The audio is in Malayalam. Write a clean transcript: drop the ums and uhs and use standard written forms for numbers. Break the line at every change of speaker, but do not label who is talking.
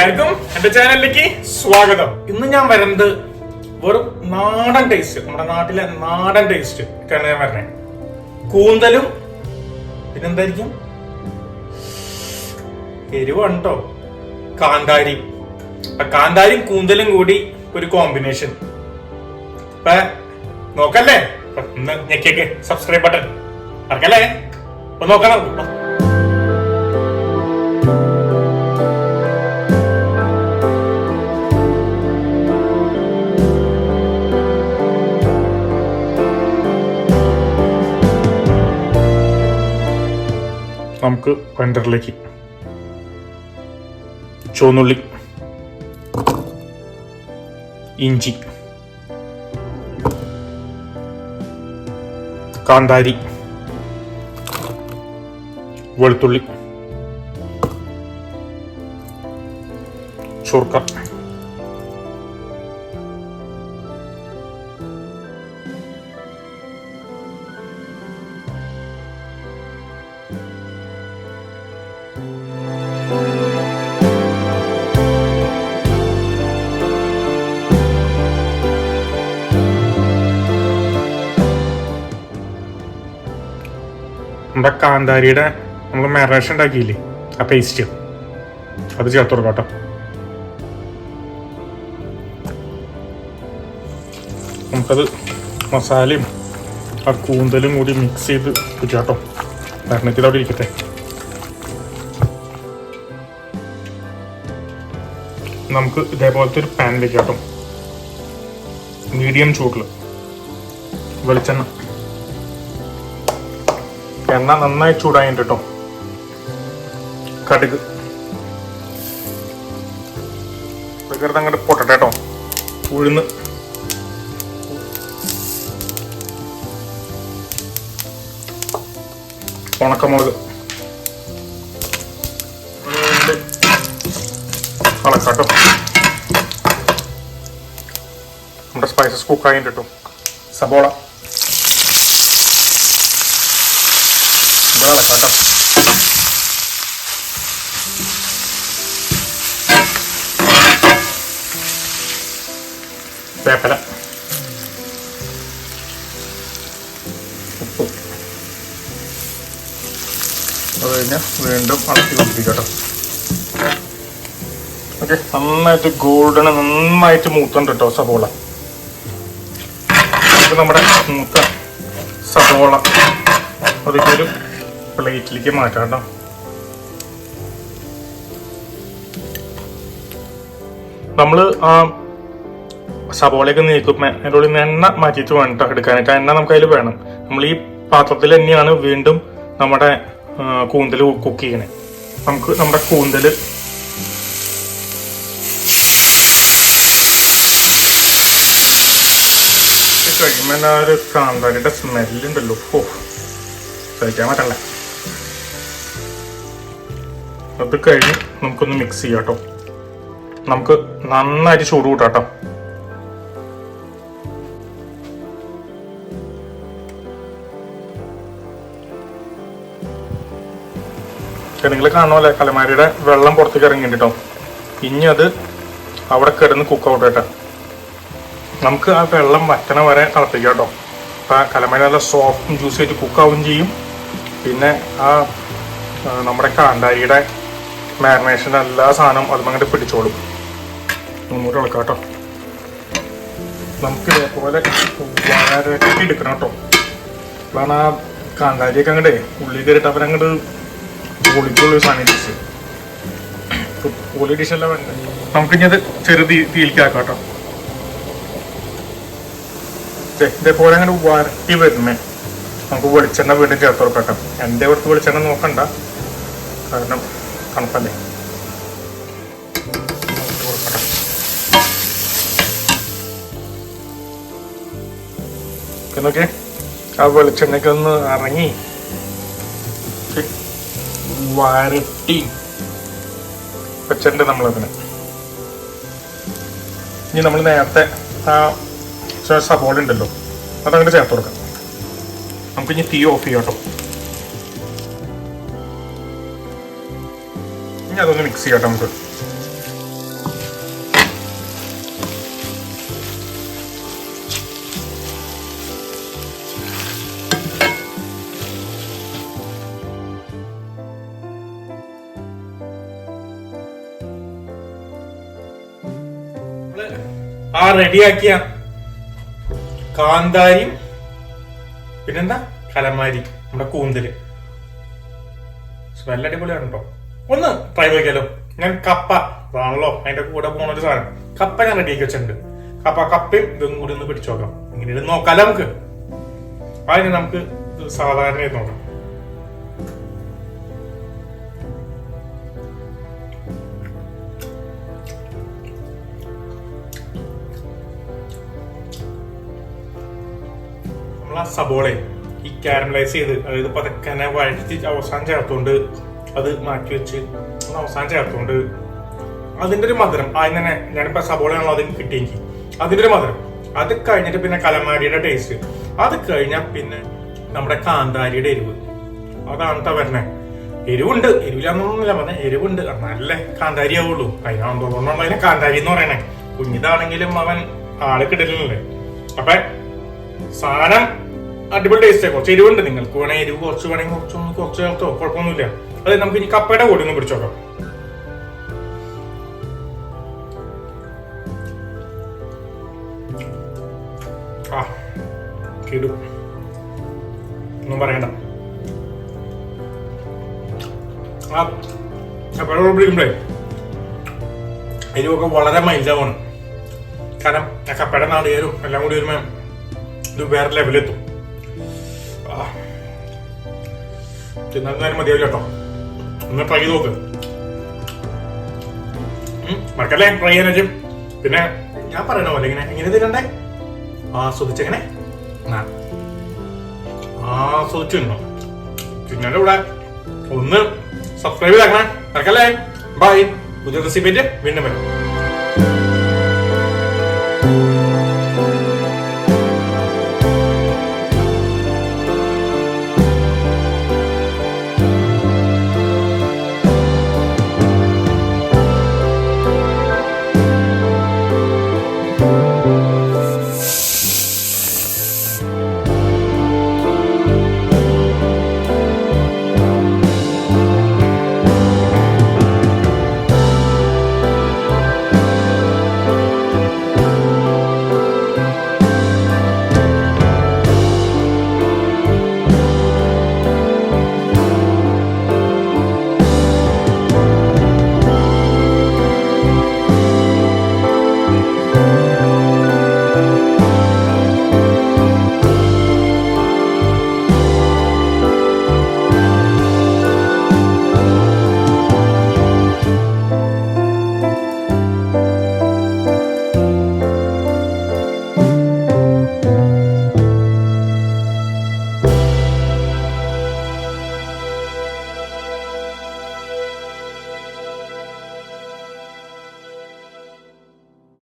എല്ലാവർക്കും എന്റെ ചാനലിലേക്ക് സ്വാഗതം. ഇന്ന് ഞാൻ വരുന്നത് വെറും നാടൻ ടേസ്റ്റ്, നമ്മുടെ നാട്ടിലെ നാടൻ ടേസ്റ്റ് ഒക്കെയാണ് ഞാൻ പറഞ്ഞത്. കൂന്തലും പിന്നെന്തായിരിക്കും എരിവാണ് കേട്ടോ, കാന്താരി. കാന്താരിയും കൂന്തലും കൂടി ഒരു കോമ്പിനേഷൻ. അപ്പൊ നോക്കല്ലേ, ഒന്ന് ഞെക്കിയൊക്കെ സബ്സ്ക്രൈബ് ബട്ടൺ അറക്കല്ലേ, അപ്പൊ നോക്കണം. നമുക്ക് ബ്ലെൻഡറിലേക്ക് ചുവന്നുള്ളി, ഇഞ്ചി, കാന്താരി, വെളുത്തുള്ളി, ചുർക്ക, നമ്മുടെ കാന്താരിയുടെ നമ്മൾ മാരിനേഷൻ ഉണ്ടാക്കിയില്ലേ, ആ പേസ്റ്റ് അത് ചേർത്ത് കൊടുക്കാം കേട്ടോ. നമുക്കത് മസാലയും ആ കൂന്തലും കൂടി മിക്സ് ചെയ്ത് വെക്കാം കേട്ടോ. മാരിനേറ്റ് അവിടെ ഇരിക്കട്ടെ. നമുക്ക് ഇതേപോലത്തെ ഒരു പാൻ വെക്കാം കേട്ടോ. മീഡിയം ചൂടിൽ വെളിച്ചെണ്ണ, എണ്ണ നന്നായി ചൂടായിട്ട് കേട്ടോ. കടുക് വെറുതെ അങ്ങോട്ട് പൊട്ടട്ടെ കേട്ടോ. ഉഴുന്ന്, ഉണക്കമുളക്, കളക്കാട്ടോ. നമ്മുടെ സ്പൈസസ് കുക്കായിട്ട് കേട്ടോ. സബോള കേട്ടോ. വേപ്പില, ഉപ്പ്, അത് കഴിഞ്ഞ് വീണ്ടും അടക്കി കൊടുപ്പിക്കട്ടോ. ഓക്കെ, നന്നായിട്ട് ഗോൾഡൻ നന്നായിട്ട് മൂത്തുണ്ട് കേട്ടോ സബോള. നമുക്ക് നമ്മുടെ മൂത്ത സബോള അതൊരു പ്ലേറ്റിലേക്ക് മാറ്റാം കേട്ടോ. നമ്മൾ ആ സബോളയൊക്കെ നീക്കും, അതിനുള്ളിൽ നിന്ന് എണ്ണ മാറ്റിയിട്ട് വേണം കേട്ടോ എടുക്കാനായിട്ട്. ആ എണ്ണ നമുക്ക് അതിൽ വേണം. നമ്മൾ ഈ പാത്രത്തിൽ തന്നെയാണ് വീണ്ടും നമ്മുടെ കൂന്തൽ കുക്ക് ചെയ്യണേ. നമുക്ക് നമ്മുടെ കൂന്തൽ കഴിയുമ്പോൾ ആ ഒരു കാന്താരിയുടെ സ്മെല്ലുണ്ടല്ലോ, ഓ കഴിക്കാൻ പറ്റല്ലേ. അത് കഴിഞ്ഞ് നമുക്കൊന്ന് മിക്സ് ചെയ്യാം കേട്ടോ. നമുക്ക് നന്നായിട്ട് ചൂട് കൂട്ടാം കേട്ടോ. നിങ്ങൾ കാണുമല്ലേ കലമാരിയുടെ വെള്ളം പുറത്തേക്ക് ഇറങ്ങിയിട്ട്. ഇനി അത് അവിടെ കിടന്ന് കുക്ക് ഔട്ട് കേട്ടോ. നമുക്ക് ആ വെള്ളം വറ്റണ വരെ തിളപ്പിക്കാം കേട്ടോ. അപ്പം കലമാരി നല്ല സോഫ്റ്റും ജ്യൂസി ആയിട്ട് കുക്കാവുകയും ചെയ്യും. പിന്നെ ആ നമ്മുടെ കാന്താരിയുടെ മാരിനേഷൻ്റെ എല്ലാ സാധനവും അതും അങ്ങോട്ട് പിടിച്ചോളും. ഒന്നുകൂടെ ഇളക്കാം കേട്ടോ. നമുക്ക് ഇതേപോലെ വരട്ടി എടുക്കണം കേട്ടോ. അപ്പോഴാണ് ആ കാന്താരിയൊക്കെ അങ്ങോട്ടേ ഉള്ളി കയറിയിട്ട് അവരങ്ങോട്ട് പൊളിക്കുള്ള സാധനം ഡിഷ്, പൊളി ഡിഷെല്ലാം വേണ്ടത്. നമുക്കിനി അത് ചെറു തീയിലേക്കാക്കാം കേട്ടോ. ഇതേപോലെ അങ്ങനെ വരട്ടി വരുന്നേ നമുക്ക് വെളിച്ചെണ്ണ വീണ്ടും ചേർത്ത് കൊടുക്കാം. എൻ്റെ അടുത്ത് വെളിച്ചെണ്ണ നോക്കണ്ട, കാരണം തണുപ്പല്ലേ. എന്നൊക്കെ ആ വെളിച്ചെണ്ണയ്ക്ക് ഒന്ന് ഇറങ്ങി വരട്ടി വെച്ചിട്ടുണ്ട് നമ്മളതിന്. ഇനി നമ്മൾ നേരത്തെ ആ സബോള ഉണ്ടല്ലോ അതങ്ങോട്ട് ചേർത്ത് കൊടുക്കാം. നമുക്കിനി തീ ഓഫ് ചെയ്യാം കേട്ടോ. ഇനി അതൊന്ന് മിക്സ് ചെയ്യാം നമുക്ക്. ആ റെഡിയാക്കിയ കാന്താരിയും പിന്നെന്താ കലമാരി നമ്മുടെ കൂന്തല് സ്മെല്ല് അടിപൊളിയാണ് കേട്ടോ. ഒന്ന് ട്രൈ നോക്കിയാലോ. ഞാൻ കപ്പ അതാണല്ലോ അതിന്റെ കൂടെ പോണ ഒരു സാധനം. കപ്പ ഞാൻ റെഡിയാക്കി വെച്ചിട്ടുണ്ട്. കപ്പയും ഇതും കൂടി ഒന്ന് പിടിച്ചു നോക്കാം. ഇങ്ങനെ നോക്കാലോ നമുക്ക്. അതിന് നമുക്ക് സാധാരണ നോക്കാം. നമ്മളാ സബോളയെ ഈ കാരമലൈസ് ചെയ്ത് അതായത് പതുക്കെ വഴറ്റി അവസാനം ചേർത്തോണ്ട് അത് മാറ്റി വെച്ച് അവസാനം ചേർത്തോണ്ട് അതിന്റെ ഒരു മധുരം ആദ്യം തന്നെ ഞാനിപ്പോ സബോളയാണല്ലോ അതിന് കിട്ടിയെങ്കിൽ അതിന്റെ ഒരു മധുരം. അത് കഴിഞ്ഞിട്ട് പിന്നെ കലമാരിയുടെ ടേസ്റ്റ്. അത് കഴിഞ്ഞാൽ പിന്നെ നമ്മുടെ കാന്താരിയുടെ എരിവ്. അതാണ് വരണേ. എരിവുണ്ട്, എരിവില്ലാന്നൊന്നുമില്ല പറഞ്ഞ എരിവുണ്ട്. നല്ല കാന്താരി ആവുള്ളൂ. അതിനാന്തോന്നുകൊണ്ടാണ് അതിനെ കാന്താരി എന്ന് പറയണേ. കുഞ്ഞിതാണെങ്കിലും അവൻ ആള് കിടലില്ലേ. അപ്പൊ സാധനം അടിപൊളി ടേസ്റ്റ്. കുറച്ച് എരിവുണ്ട്. നിങ്ങൾക്ക് വേണേ എരിവ് കുറച്ച് വേണമെങ്കിൽ കുറച്ച് ചേർത്തോ, കുഴപ്പമൊന്നുമില്ല. അത് നമുക്ക് ഇനി കപ്പയുടെ കൂടി ഒന്ന് പിടിച്ചോക്കാം. ഒന്നും പറയണ്ട. കപ്പയുടെ പിടിക്കുമ്പോഴേ എരിവൊക്കെ വളരെ മൈൽഡാവാണ്. കാരണം ആ കപ്പയുടെ നാളികേരും എല്ലാം കൂടി വരുമ്പോ ഇത് വേറെ ലെവലെത്തും. തിന്നാലും മതിയാവില്ല കേട്ടോ. ഒന്ന് ട്രൈ ചെയ്ത് നോക്ക്. മറക്കല്ലേ ട്രൈ ചെയ്യാനും. പിന്നെ ഞാൻ പറയണ പോലെ എങ്ങനെ തരണ്ടേ ആസ്വദിച്ചെങ്ങനെ ആസ്വദിച്ചിട്ടുണ്ടോ. പിന്നെ ഇവിടെ ഒന്ന് സബ്സ്ക്രൈബ് ചെയ്തേക്കണേ. മറക്കല്ലേ. ബൈ. പുതിയ റെസിപ്പി വീണ്ടും വരും.